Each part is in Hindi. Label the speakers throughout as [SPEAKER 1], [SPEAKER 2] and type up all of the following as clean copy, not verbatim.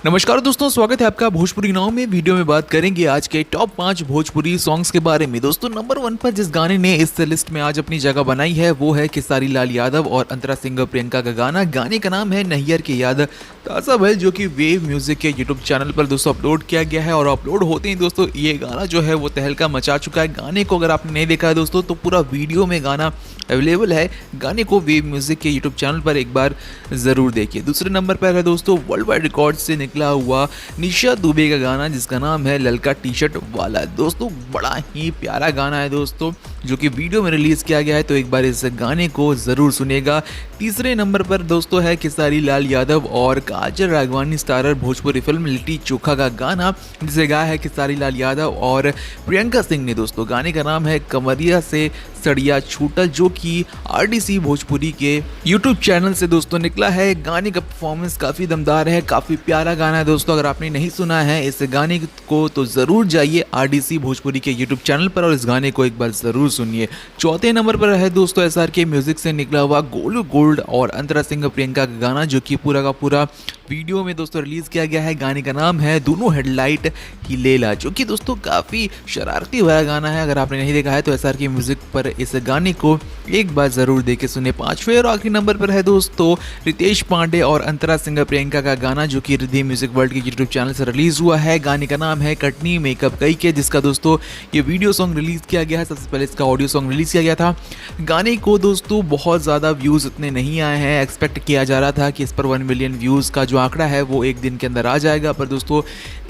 [SPEAKER 1] नमस्कार दोस्तों, स्वागत है आपका भोजपुरी नाव में। वीडियो में बात करेंगे आज के टॉप 5 भोजपुरी सॉन्ग्स के बारे में। दोस्तों, नंबर 1 पर जिस गाने ने इस लिस्ट में आज अपनी जगह बनाई है वो है खेसारी लाल यादव और अंतरा सिंह प्रियंका का गाना। गाने का नाम है नैयर की याद। ताज़ा भल जो कि वेव म्यूजिक के यूट्यूब चैनल पर दोस्तों अपलोड किया गया है और अपलोड होते ही दोस्तों ये गाना जो है वो तहलका मचा चुका है। गाने को अगर आपने नहीं देखा है दोस्तों तो पूरा वीडियो में गाना अवेलेबल है। गाने को वेव म्यूजिक के यूट्यूब चैनल पर एक बार ज़रूर देखिए। दूसरे नंबर पर है दोस्तों वर्ल्ड वाइड रिकॉर्ड से निकला हुआ निशा दुबे का गाना जिसका नाम है ललका टी शर्ट वाला। दोस्तों, बड़ा ही प्यारा गाना है दोस्तों, जो कि वीडियो में रिलीज़ किया गया है, तो एक बार इस गाने को ज़रूर सुनेगा। तीसरे नंबर पर दोस्तों है खेसारी लाल यादव और काजल राघवानी स्टारर भोजपुरी फिल्म लिट्टी चोखा का गाना, जिसे गाया है खेसारी लाल यादव और प्रियंका सिंह ने। दोस्तों, गाने का नाम है कमरिया से सड़िया छूटल, जो कि आरडीसी भोजपुरी के यूट्यूब चैनल से दोस्तों निकला है। गाने का परफॉर्मेंस काफ़ी दमदार है, काफ़ी प्यारा गाना है दोस्तों। अगर आपने नहीं सुना है इस गाने को तो ज़रूर जाइए आरडीसी भोजपुरी के यूट्यूब चैनल पर और इस गाने को एक बार ज़रूर सुनिए। चौथे नंबर पर है दोस्तों एसआरके म्यूजिक से निकला हुआ गोलू गोल्ड और अंतरा सिंह प्रियंका का गाना, जो कि पूरा का पूरा वीडियो में दोस्तों रिलीज़ किया गया है। गाने का नाम है दोनों हेडलाइट ही लेला, जो कि दोस्तों काफ़ी शरारती भरा गाना है। अगर आपने नहीं देखा है तो एसआरके म्यूजिक पर इस गाने को एक बार ज़रूर देख के सुने। पांचवें और आखिरी नंबर पर है दोस्तों रितेश पांडे और अंतरा सिंह प्रियंका का गाना, जो कि रिद्धि म्यूजिक वर्ल्ड के यूट्यूब चैनल से रिलीज़ हुआ है। गाने का नाम है कटनी मेकअप कई के, जिसका दोस्तों ये वीडियो सॉन्ग रिलीज़ किया गया है। सबसे पहले इसका ऑडियो सॉन्ग रिलीज़ किया गया था। गाने को दोस्तों बहुत ज़्यादा व्यूज़ इतने नहीं आए हैं। एक्सपेक्ट किया जा रहा था कि इस पर 1 मिलियन व्यूज़ का जो आंकड़ा है वो एक दिन के अंदर आ जाएगा, पर दोस्तों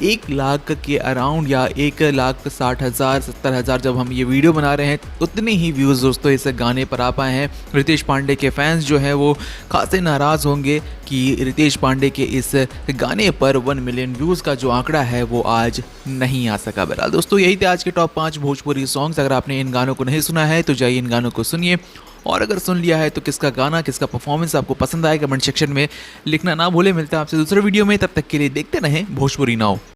[SPEAKER 1] 1 लाख के अराउंड या 1,60,000 70,000 जब हम ये वीडियो बना रहे हैं उतने ही व्यूज़ दोस्तों इस गाने पर आ पाए हैं। रितेश पांडे के फैंस जो हैं वो खासे नाराज़ होंगे कि रितेश पांडे के इस गाने पर 1 मिलियन व्यूज़ का जो आंकड़ा है वो आज नहीं आ सका। बहरहाल दोस्तों, यही थे आज के टॉप 5 भोजपुरी सॉन्ग्स। अगर आपने इन गानों को नहीं सुना है तो जाइए इन गानों को सुनिए, और अगर सुन लिया है तो किसका गाना किसका परफॉर्मेंस आपको पसंद आए कमेंट सेक्शन में लिखना ना भूले। मिलता है आपसे दूसरे वीडियो में, तब तक के लिए देखते रहें भोजपुरी नाव।